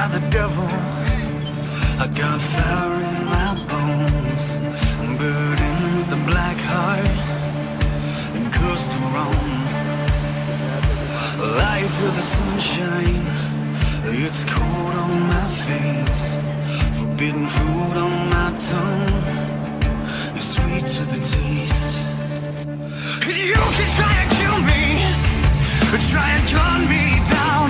not the devil. I got fire in my bones, I'm burdened with the black heart and cursed to Rome. Life with the sunshine, it's cold on my face. Forbidden fruit on my tongue, it's sweet to the taste. And you can try and kill me, try and gun me down,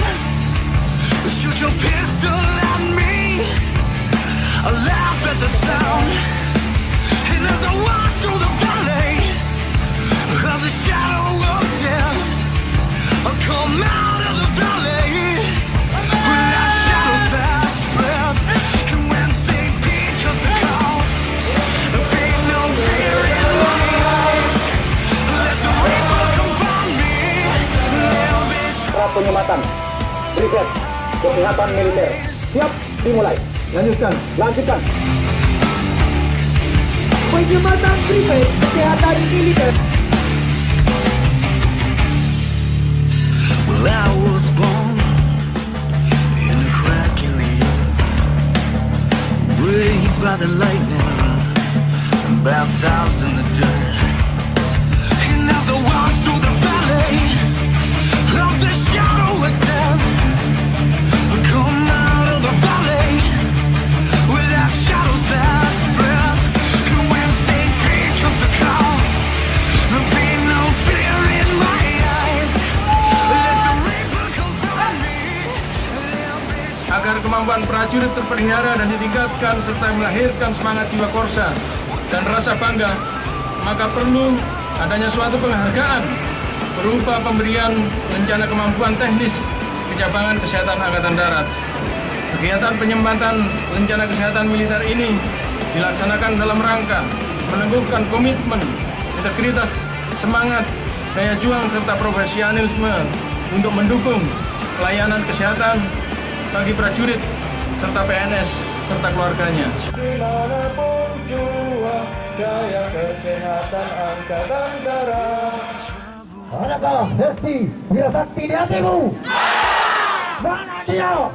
shoot your pistol at me, I laugh at the sound. And as I walk through the valley of the shadow of death, I come out of the valley without shadow's last breath. And when St. Pete comes to call, there ain't no fear in my eyes. Let the reaper confront me. There'll be Penyematan, Brigade Kesehatan Militer siap dimulai. Lanjutkan. Penyematan Brigade Kesehatan Militer. Well, I was born in a crack in the earth, raised by the lightning and baptized in the dirt. And as I walk through the valley of the shadow of death, I come out of the valley without shadow's last breath. And when St. Pete comes to call, there'll be no fear in my eyes. Let the reaper confront me. There'll be Agar kemampuan prajurit terpelihara dan ditingkatkan serta melahirkan semangat jiwa korsa dan rasa bangga, maka perlu adanya suatu penghargaan berupa pemberian rencana kemampuan teknis Kecabangan Kesehatan Angkatan Darat. Kegiatan penyempatan rencana kesehatan militer ini dilaksanakan dalam rangka meneguhkan komitmen, integritas, semangat, daya juang serta profesionalisme untuk mendukung pelayanan kesehatan bagi prajurit serta PNS serta keluarganya. Dimanapun jua, daya kesehatan Angkatan Darat. Adakah Hesti Wirasakti di hatimu? Mana dia?